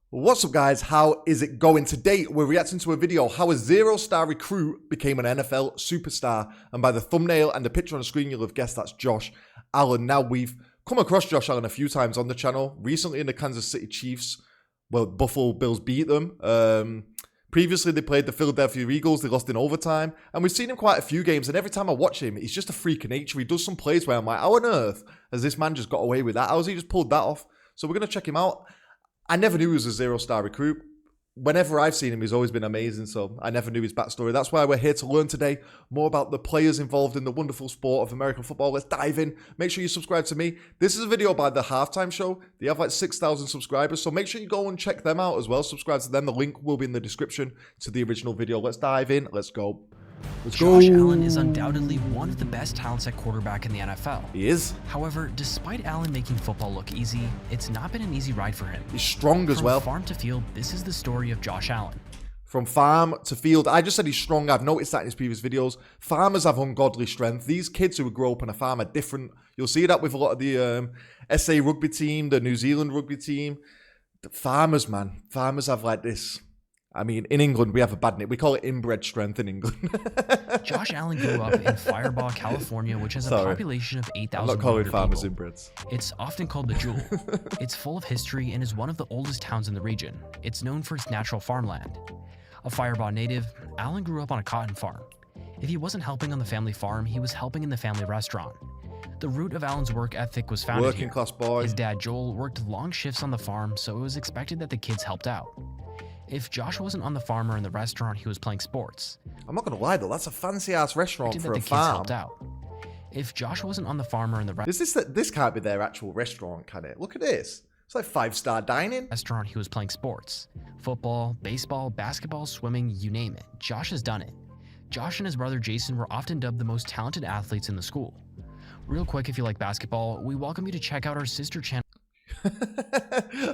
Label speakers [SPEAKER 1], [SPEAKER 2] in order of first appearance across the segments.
[SPEAKER 1] What's up guys, how is it going? Today we're reacting to a video how a 0-star recruit became an NFL superstar, and by the thumbnail and the picture on the screen you'll have guessed that's Josh Allen. Now we've come across Josh Allen a few times on the channel, recently in the Kansas City Chiefs. Well, Buffalo Bills beat them. Previously they played the Philadelphia Eagles, they lost in overtime, and we've seen him quite a few games, and every time I watch him he's just a freak of nature. He does some plays where I'm like, how on earth has this man just got away with that? How has he just pulled that off? So we're going to check him out. I never knew he was a 0-star recruit. Whenever I've seen him, he's always been amazing, so I never knew his backstory. That's why we're here to learn today more about the players involved in the wonderful sport of American football. Let's dive in. Make sure you subscribe to me. This is a video by The Halftime Show. They have like 6,000 subscribers, so make sure you go and check them out as well. Subscribe to them. The link will be in the description to the original video. Let's dive in. Let's go.
[SPEAKER 2] Josh Allen is undoubtedly one of the best talents at quarterback in the NFL.
[SPEAKER 1] He is.
[SPEAKER 2] However, despite Allen making football look easy, it's not been an easy ride for him.
[SPEAKER 1] He's strong as well.
[SPEAKER 2] From farm to field, this is the story of Josh Allen.
[SPEAKER 1] From farm to field, I just said he's strong. I've noticed that in his previous videos. Farmers have ungodly strength. These kids who grow up on a farm are different. You'll see that with a lot of the SA rugby team, the New Zealand rugby team. The farmers, man. Farmers have like this. I mean, in England, we have a bad name. We call it inbred strength in England.
[SPEAKER 2] Josh Allen grew up in Firebaugh, California, which has a population of 8,000
[SPEAKER 1] I'm not calling farmers
[SPEAKER 2] people.
[SPEAKER 1] inbreds.
[SPEAKER 2] It's often called the Jewel. It's full of history and is one of the oldest towns in the region. It's known for its natural farmland. A Firebaugh native, Allen grew up on a cotton farm. If he wasn't helping on the family farm, he was helping in the family restaurant. The root of Allen's work ethic was founded
[SPEAKER 1] Working class boy.
[SPEAKER 2] His dad, Joel, worked long shifts on the farm, so it was expected that the kids helped out. If Josh wasn't on the farm or in the restaurant, he was playing sports.
[SPEAKER 1] I'm not going to lie though, that's a fancy-ass restaurant for a
[SPEAKER 2] kids
[SPEAKER 1] farm.
[SPEAKER 2] helped out. If Josh wasn't on the farm or in the
[SPEAKER 1] This can't be their actual restaurant, can it? Look at this. It's like 5-star dining.
[SPEAKER 2] Restaurant, he was playing sports. Football, baseball, basketball, swimming, you name it. Josh has done it. Josh and his brother Jason were often dubbed the most talented athletes in the school. Real quick, if you like basketball, we welcome you to check out our sister channel.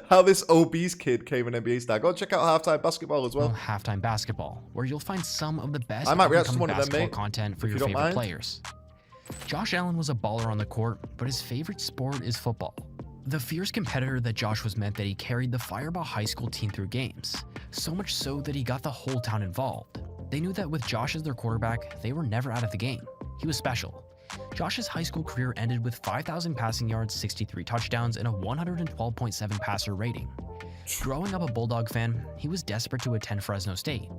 [SPEAKER 1] How this obese kid came an NBA star. Go and check out Halftime Basketball as well.
[SPEAKER 2] Halftime Basketball, where you'll find some of the best
[SPEAKER 1] basketball
[SPEAKER 2] content for your favorite players. Josh Allen was a baller on the court, but his favorite sport is football. The fierce competitor that Josh was meant that he carried the Firebaugh High School team through games, so much so that he got the whole town involved. They knew that with Josh as their quarterback, they were never out of the game. He was special. Josh's high school career ended with 5,000 passing yards, 63 touchdowns, and a 112.7 passer rating. Growing up a Bulldog fan, he was desperate to attend Fresno State.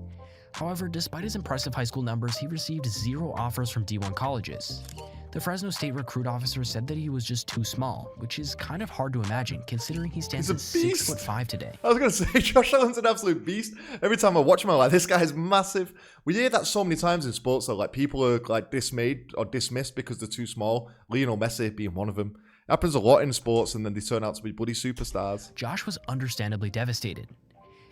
[SPEAKER 2] However, despite his impressive high school numbers, he received 0 offers from D1 colleges. The Fresno State recruit officer said that he was just too small, which is kind of hard to imagine considering he stands at 6'5" today.
[SPEAKER 1] I was going to say, Josh Allen's an absolute beast. Every time I watch him, I'm like, this guy's massive. We hear that so many times in sports, though. Like, people are like dismayed or dismissed because they're too small. Lionel Messi being one of them. It happens a lot in sports, and then they turn out to be bloody superstars.
[SPEAKER 2] Josh was understandably devastated.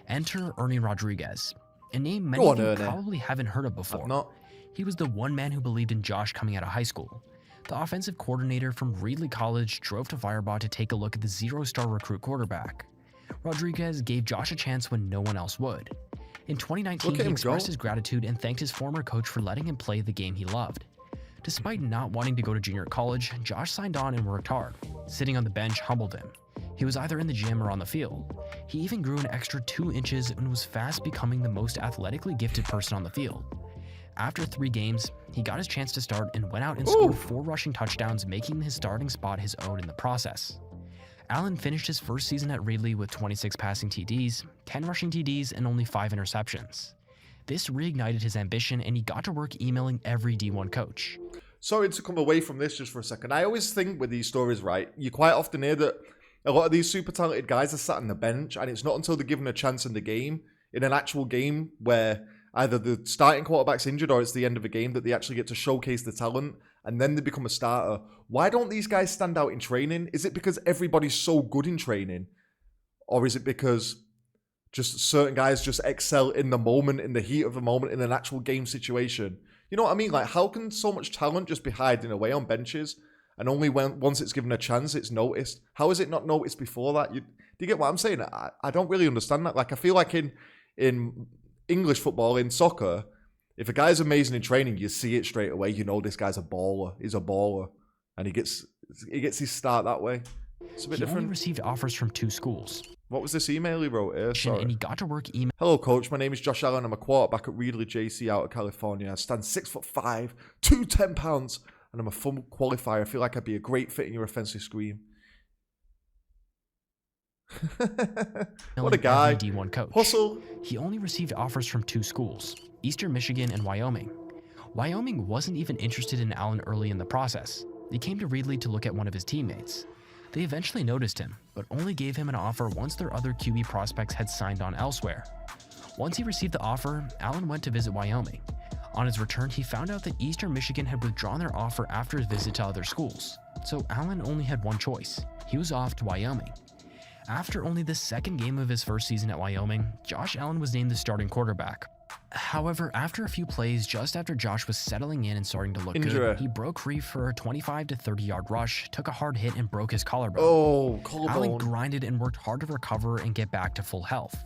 [SPEAKER 2] Enter Ernie Rodriguez, a name many of you probably haven't heard of before.
[SPEAKER 1] Not.
[SPEAKER 2] He was the one man who believed in Josh coming out of high school. The offensive coordinator from Reedley College drove to Firebaugh to take a look at the 0-star recruit quarterback. Rodriguez gave Josh a chance when no one else would. In 2019, he expressed his gratitude and thanked his former coach for letting him play the game he loved. Despite not wanting to go to junior college, Josh signed on and worked hard. Sitting on the bench humbled him. He was either in the gym or on the field. He even grew an extra 2 inches and was fast becoming the most athletically gifted person on the field. After 3 games, he got his chance to start and went out and scored 4 rushing touchdowns, making his starting spot his own in the process. Allen finished his first season at Reedley with 26 passing TDs, 10 rushing TDs, and only 5 interceptions. This reignited his ambition, and he got to work emailing every D1 coach.
[SPEAKER 1] Sorry to come away from this just for a second. I always think with these stories, right, you quite often hear that a lot of these super talented guys are sat on the bench, and it's not until they're given a chance in the game, in an actual game, where either the starting quarterback's injured or it's the end of a game, that they actually get to showcase the talent and then they become a starter. Why don't these guys stand out in training? Is it because everybody's so good in training? Or is it because just certain guys just excel in the moment, in the heat of the moment, in an actual game situation? You know what I mean? Like, how can so much talent just be hiding away on benches and only once it's given a chance, it's noticed? How is it not noticed before that? Do you get what I'm saying? I don't really understand that. Like, I feel like in English football, in soccer, if a guy's amazing in training, you see it straight away. You know this guy's a baller. He's a baller. And he gets his start that way. It's a bit different.
[SPEAKER 2] He only received offers from 2 schools.
[SPEAKER 1] What was this email he wrote here? Sorry.
[SPEAKER 2] And he got to work email.
[SPEAKER 1] Hello, coach. My name is Josh Allen. I'm a quarterback at Reedley JC out of California. I stand 6'5", 210 pounds, and I'm a full qualifier. I feel like I'd be a great fit in your offensive scheme. What a guy.
[SPEAKER 2] D1 coach.
[SPEAKER 1] Hustle.
[SPEAKER 2] He only received offers from 2 schools, Eastern Michigan and Wyoming. Wyoming wasn't even interested in Allen early in the process. They came to Reedley to look at one of his teammates. They eventually noticed him, but only gave him an offer once their other QB prospects had signed on elsewhere. Once he received the offer, Allen went to visit Wyoming. On his return, he found out that Eastern Michigan had withdrawn their offer after his visit to other schools. So Allen only had one choice. He was off to Wyoming. After only the second game of his first season at Wyoming, Josh Allen was named the starting quarterback. However, after a few plays, just after Josh was settling in and starting to look good, he broke free for a 25 to 30-yard rush, took a hard hit, and broke his collarbone.
[SPEAKER 1] Oh, collarbone.
[SPEAKER 2] Allen grinded and worked hard to recover and get back to full health.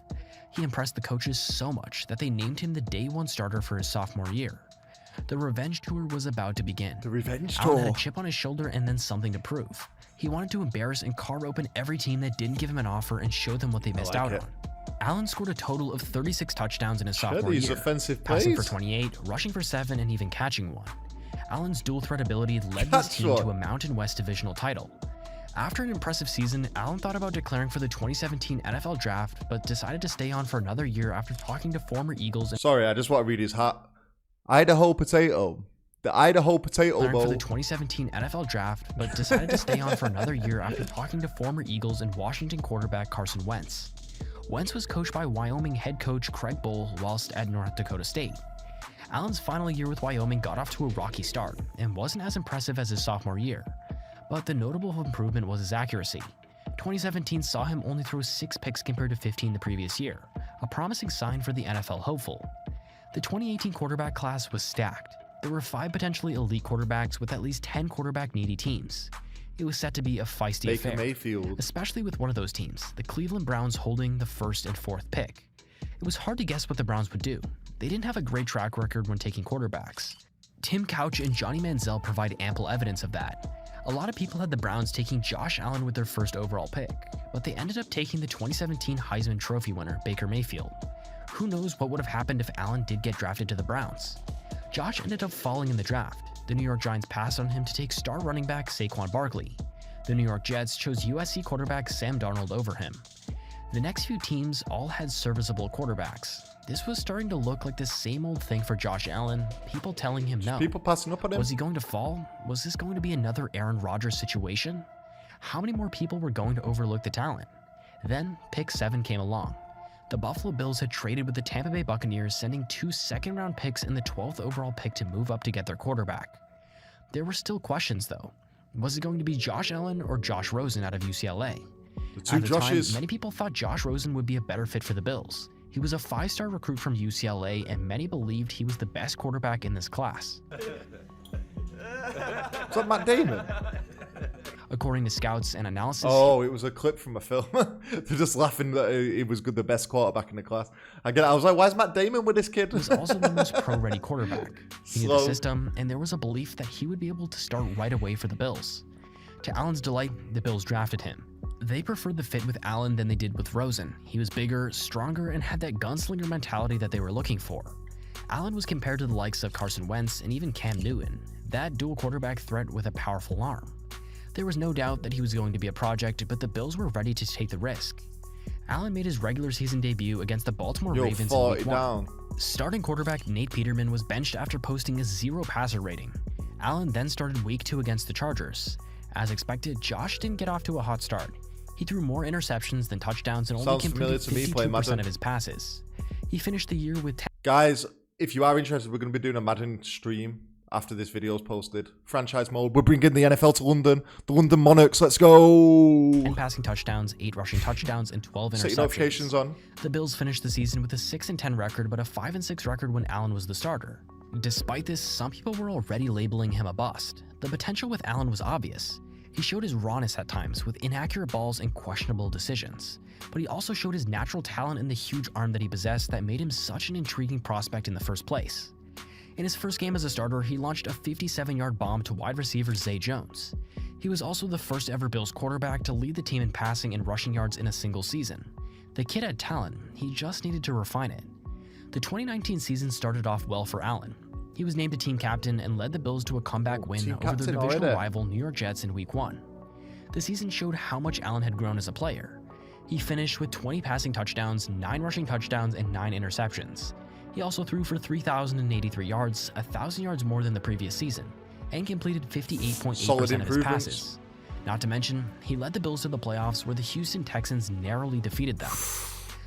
[SPEAKER 2] He impressed the coaches so much that they named him the day 1 starter for his sophomore year. The revenge tour was about to begin.
[SPEAKER 1] The revenge
[SPEAKER 2] Allen
[SPEAKER 1] tour.
[SPEAKER 2] had a chip on his shoulder and then something to prove. He wanted to embarrass and carve open every team that didn't give him an offer and show them what they missed out on. Allen scored a total of 36 touchdowns in his sophomore year,
[SPEAKER 1] offensive
[SPEAKER 2] passing
[SPEAKER 1] plays.
[SPEAKER 2] for 28, rushing for 7, and even catching 1. Allen's dual threat ability led his team to a Mountain West divisional title. After an impressive season, Allen thought about declaring for the 2017 NFL Draft, but decided to stay on for another year after talking to former Eagles.
[SPEAKER 1] Sorry, I just want to read his hat. Idaho Potato. The Idaho Potato Bowl.
[SPEAKER 2] For the 2017 NFL Draft, but decided to stay on for another year after talking to former Eagles and Washington quarterback Carson Wentz. Wentz was coached by Wyoming head coach Craig Bohl whilst at North Dakota State. Allen's final year with Wyoming got off to a rocky start and wasn't as impressive as his sophomore year, but the notable improvement was his accuracy. 2017 saw him only throw 6 picks compared to 15 the previous year, a promising sign for the NFL hopeful. The 2018 quarterback class was stacked. There were 5 potentially elite quarterbacks with at least 10 quarterback-needy teams. It was set to be a feisty
[SPEAKER 1] Baker
[SPEAKER 2] affair,
[SPEAKER 1] Mayfield.
[SPEAKER 2] especially with one of those teams, the Cleveland Browns, holding the 1st and 4th pick. It was hard to guess what the Browns would do. They didn't have a great track record when taking quarterbacks. Tim Couch and Johnny Manziel provide ample evidence of that. A lot of people had the Browns taking Josh Allen with their 1st overall pick, but they ended up taking the 2017 Heisman Trophy winner, Baker Mayfield. Who knows what would have happened if Allen did get drafted to the Browns? Josh ended up falling in the draft. The New York Giants passed on him to take star running back Saquon Barkley. The New York Jets chose USC quarterback Sam Darnold over him. The next few teams all had serviceable quarterbacks. This was starting to look like the same old thing for Josh Allen, people telling him no.
[SPEAKER 1] People passing up on him.
[SPEAKER 2] Was he going to fall? Was this going to be another Aaron Rodgers situation? How many more people were going to overlook the talent? Then, pick 7 came along. The Buffalo Bills had traded with the Tampa Bay Buccaneers, sending 2 second-round picks and the 12th overall pick to move up to get their quarterback. There were still questions, though. Was it going to be Josh Allen or Josh Rosen out of UCLA?
[SPEAKER 1] The two
[SPEAKER 2] At the
[SPEAKER 1] Joshes.
[SPEAKER 2] time, many people thought Josh Rosen would be a better fit for the Bills. He was a 5-star recruit from UCLA, and many believed he was the best quarterback in this class.
[SPEAKER 1] Is that Matt Damon?
[SPEAKER 2] According to scouts and analysis,
[SPEAKER 1] Oh, it was a clip from a film. They're just laughing that he was good, the best quarterback in the class. I get it. I was like, why is Matt Damon with this kid?
[SPEAKER 2] he was also the most pro-ready quarterback. He knew the
[SPEAKER 1] Slow.
[SPEAKER 2] system, and there was a belief that he would be able to start right away for the Bills. To Allen's delight, the Bills drafted him. They preferred the fit with Allen than they did with Rosen. He was bigger, stronger, and had that gunslinger mentality that they were looking for. Allen was compared to the likes of Carson Wentz and even Cam Newton, that dual quarterback threat with a powerful arm. There was no doubt that he was going to be a project, but the Bills were ready to take the risk. Allen made his regular season debut against the Baltimore Ravens in
[SPEAKER 1] 40
[SPEAKER 2] Week 1.
[SPEAKER 1] down.
[SPEAKER 2] Starting quarterback Nate Peterman was benched after posting a 0 passer rating. Allen then started Week 2 against the Chargers. As expected, Josh didn't get off to a hot start. He threw more interceptions than touchdowns and only
[SPEAKER 1] Sounds familiar
[SPEAKER 2] completed
[SPEAKER 1] to me,
[SPEAKER 2] 52% of his passes. He finished the year with 10.
[SPEAKER 1] Guys, if you are interested, we're going to be doing a Madden stream after this video is posted. Franchise mode. We're bringing the NFL to London. The London Monarchs. Let's go.
[SPEAKER 2] 10 passing touchdowns, 8 rushing touchdowns, and 12 interceptions.
[SPEAKER 1] Set your notifications on.
[SPEAKER 2] The Bills finished the season with a 6-10 record, but a 5-6 record when Allen was the starter. Despite this, some people were already labeling him a bust. The potential with Allen was obvious. He showed his rawness at times with inaccurate balls and questionable decisions, but he also showed his natural talent and the huge arm that he possessed that made him such an intriguing prospect in the first place. In his first game as a starter, he launched a 57-yard bomb to wide receiver Zay Jones. He was also the first ever Bills quarterback to lead the team in passing and rushing yards in a single season. The kid had talent, he just needed to refine it. The 2019 season started off well for Allen. He was named a team captain and led the Bills to a comeback win over their divisional rival New York Jets in Week 1. The season showed how much Allen had grown as a player. He finished with 20 passing touchdowns, 9 rushing touchdowns, and 9 interceptions. He also threw for 3,083 yards, 1,000 yards more than the previous season, and completed 58.8% of his passes. Not to mention, he led the Bills to the playoffs where the Houston Texans narrowly defeated them.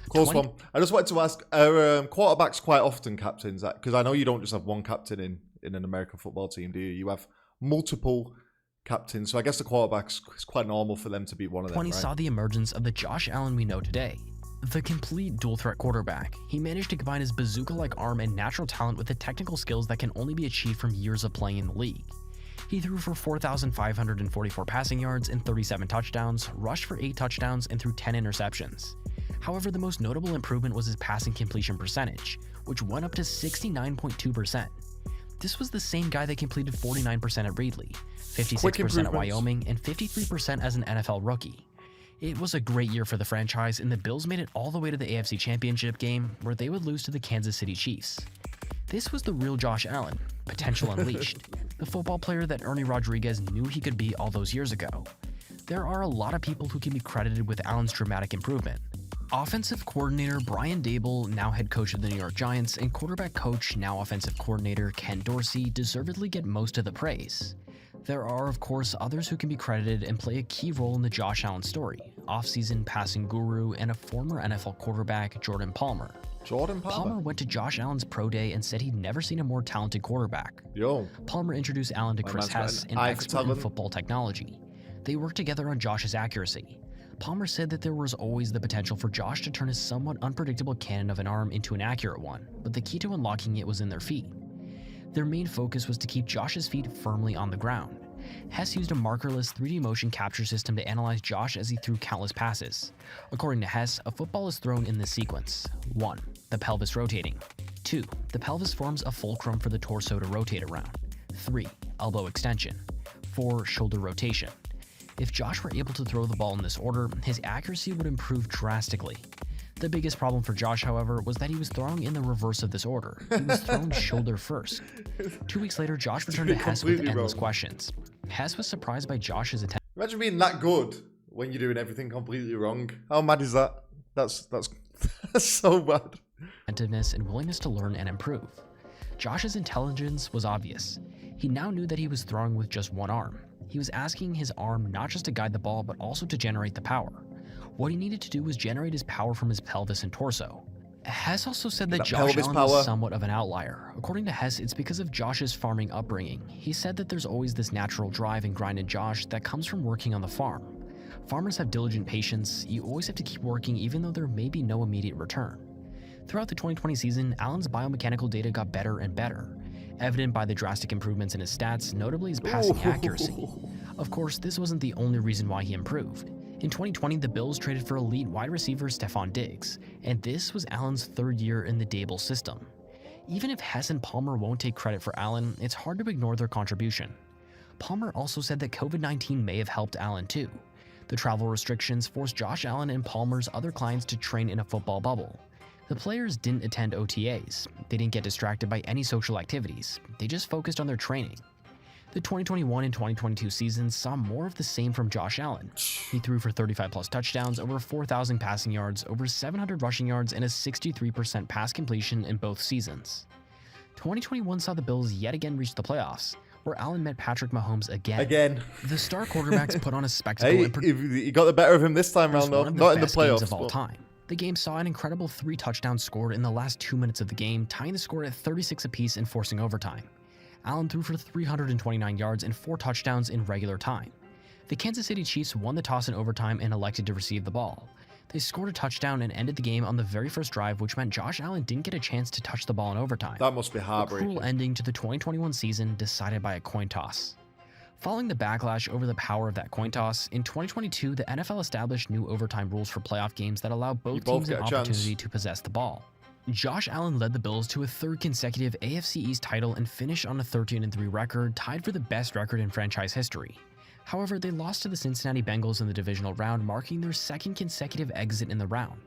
[SPEAKER 1] Close one. I just wanted to ask, are quarterbacks quite often captains? Because I know you don't just have one captain in an American football team, do you? You have multiple captains. So I guess the quarterbacks, it's quite normal for them to be one of them,
[SPEAKER 2] 20
[SPEAKER 1] right?
[SPEAKER 2] saw the emergence of the Josh Allen we know today. The complete dual-threat quarterback. He managed to combine his bazooka-like arm and natural talent with the technical skills that can only be achieved from years of playing in the league. He threw for 4,544 passing yards and 37 touchdowns, rushed for 8 touchdowns, and threw 10 interceptions. However, the most notable improvement was his passing completion percentage, which went up to 69.2%. This was the same guy that completed 49% at Reedley, 56% at Wyoming, and 53% as an NFL rookie. It was a great year for the franchise, and the Bills made it all the way to the AFC Championship game, where they would lose to the Kansas City Chiefs. This was the real Josh Allen, potential unleashed, the football player that Ernie Rodriguez knew he could be all those years ago. There are a lot of people who can be credited with Allen's dramatic improvement. Offensive coordinator Brian Daboll, now head coach of the New York Giants, and quarterback coach, now offensive coordinator Ken Dorsey, deservedly get most of the praise. There are, of course, others who can be credited and play a key role in the Josh Allen story, off-season passing guru and a former NFL quarterback, Jordan Palmer. Palmer went to Josh Allen's pro day and said he'd never seen a more talented quarterback. Palmer introduced Allen to Chris Hess, an expert in football technology. They worked together on Josh's accuracy. Palmer said that there was always the potential for Josh to turn his somewhat unpredictable cannon of an arm into an accurate one, but the key to unlocking it was in their feet. Their main focus was to keep Josh's feet firmly on the ground. Hess used a markerless 3D motion capture system to analyze Josh as he threw countless passes. According to Hess, a football is thrown in this sequence. 1. The pelvis rotating. 2. The pelvis forms a fulcrum for the torso to rotate around. 3. Elbow extension. 4. Shoulder rotation. If Josh were able to throw the ball in this order, his accuracy would improve drastically. The biggest problem for Josh, however, was that he was throwing in the reverse of this order. He was thrown shoulder first. 2 weeks later, Josh returned to Hess with endless questions. Hess was surprised by Josh's attention.
[SPEAKER 1] Imagine being that good when you're doing everything completely wrong. How mad is that? That's so bad.
[SPEAKER 2] Attentiveness and willingness to learn and improve. Josh's intelligence was obvious. He now knew that he was throwing with just one arm. He was asking his arm not just to guide the ball, but also to generate the power. What he needed to do was generate his power from his pelvis and torso. Hess also said that Josh Allen was somewhat of an outlier. According to Hess, it's because of Josh's farming upbringing. He said that there's always this natural drive and grind in Josh that comes from working on the farm. Farmers have diligent patience. You always have to keep working even though there may be no immediate return. Throughout the 2020 season, Allen's biomechanical data got better and better, evident by the drastic improvements in his stats, notably his passing accuracy. Of course, this wasn't the only reason why he improved. In 2020, the Bills traded for elite wide receiver Stephon Diggs, and this was Allen's third year in the Daboll system. Even if Hess and Palmer won't take credit for Allen, it's hard to ignore their contribution. Palmer also said that COVID-19 may have helped Allen too. The travel restrictions forced Josh Allen and Palmer's other clients to train in a football bubble. The players didn't attend OTAs. They didn't get distracted by any social activities. They just focused on their training. The 2021 and 2022 seasons saw more of the same from Josh Allen. He threw for 35-plus touchdowns, over 4,000 passing yards, over 700 rushing yards, and a 63% pass completion in both seasons. 2021 saw the Bills yet again reach the playoffs, where Allen met Patrick Mahomes again. The star quarterbacks put on a spectacle.
[SPEAKER 1] He got the better of him this time round, though. Not in the playoffs.
[SPEAKER 2] Of all time. The game saw an incredible 3 touchdowns scored in the last 2 minutes of the game, tying the score at 36 apiece and forcing overtime. Allen threw for 329 yards and 4 touchdowns in regular time. The Kansas City Chiefs won the toss in overtime and elected to receive the ball. They scored a touchdown and ended the game on the very first drive, which meant Josh Allen didn't get a chance to touch the ball in overtime.
[SPEAKER 1] That must be heartbreaking.
[SPEAKER 2] A cruel ending to the 2021 season decided by a coin toss. Following the backlash over the power of that coin toss, in 2022, the NFL established new overtime rules for playoff games that allow both teams an opportunity to possess the ball. Josh Allen led the Bills to a 3rd consecutive AFC East title and finished on a 13-3 record, tied for the best record in franchise history. However, they lost to the Cincinnati Bengals in the divisional round, marking their 2nd consecutive exit in the round.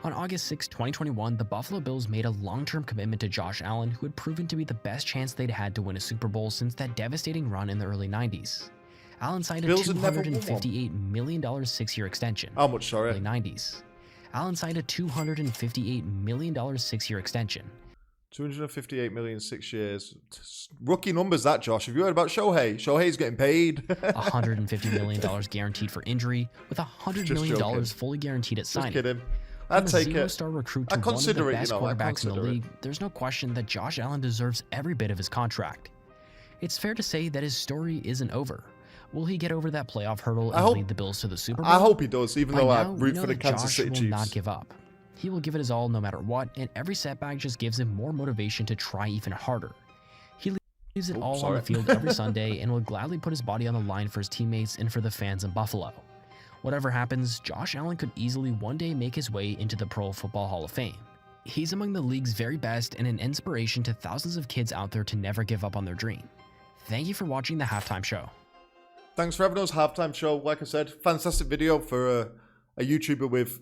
[SPEAKER 2] On August 6, 2021, the Buffalo Bills made a long-term commitment to Josh Allen, who had proven to be the best chance they'd had to win a Super Bowl since that devastating run in the early 90s. Allen signed a
[SPEAKER 1] Bills had never won one.
[SPEAKER 2] $258 million 6-year extension.
[SPEAKER 1] How much, sorry?
[SPEAKER 2] Early 90s. Allen signed a $258 million 6-year extension.
[SPEAKER 1] 258 million, 6 years. Rookie numbers, that, Josh. Have you heard about Shohei? Shohei's getting paid.
[SPEAKER 2] $150 million guaranteed for injury, with $100 million
[SPEAKER 1] joking.
[SPEAKER 2] fully guaranteed at signing.
[SPEAKER 1] Just kidding. I'd take it.
[SPEAKER 2] From a zero-star recruit to
[SPEAKER 1] I'd
[SPEAKER 2] one of the
[SPEAKER 1] consider it,
[SPEAKER 2] best
[SPEAKER 1] you know, I'd
[SPEAKER 2] quarterbacks in the
[SPEAKER 1] consider it.
[SPEAKER 2] league, there's no question that Josh Allen deserves every bit of his contract. It's fair to say that his story isn't over. Will he get over that playoff hurdle and lead the Bills to the Super Bowl?
[SPEAKER 1] I hope he does, even though I
[SPEAKER 2] By now,
[SPEAKER 1] root
[SPEAKER 2] we
[SPEAKER 1] for the
[SPEAKER 2] know that
[SPEAKER 1] Kansas
[SPEAKER 2] Josh
[SPEAKER 1] City
[SPEAKER 2] will
[SPEAKER 1] Chiefs.
[SPEAKER 2] not give up. He will give it his all no matter what, and every setback just gives him more motivation to try even harder. He leaves it all on the field every Sunday and will gladly put his body on the line for his teammates and for the fans in Buffalo. Whatever happens, Josh Allen could easily one day make his way into the Pro Football Hall of Fame. He's among the league's very best and an inspiration to thousands of kids out there to never give up on their dream. Thank you for watching the Halftime Show.
[SPEAKER 1] Thanks for having us, Halftime Show. Like I said, fantastic video for a YouTuber with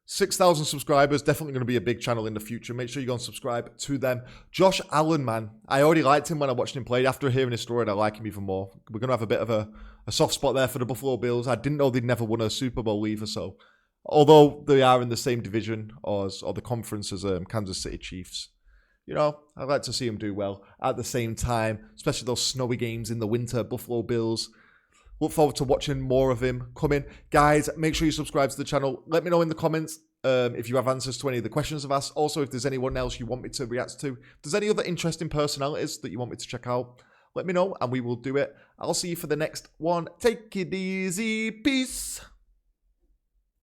[SPEAKER 1] 6,000 subscribers. Definitely going to be a big channel in the future. Make sure you go and subscribe to them. Josh Allen, man. I already liked him when I watched him play. After hearing his story, I like him even more. We're going to have a bit of a soft spot there for the Buffalo Bills. I didn't know they'd never won a Super Bowl either. So, although they are in the same division or the conference as Kansas City Chiefs, you know, I'd like to see him do well at the same time, especially those snowy games in the winter. Buffalo Bills. Look forward to watching more of him coming. Guys, make sure you subscribe to the channel. Let me know in the comments if you have answers to any of the questions I've asked. Also, if there's anyone else you want me to react to. If there's any other interesting personalities that you want me to check out, let me know and we will do it. I'll see you for the next one. Take it easy. Peace.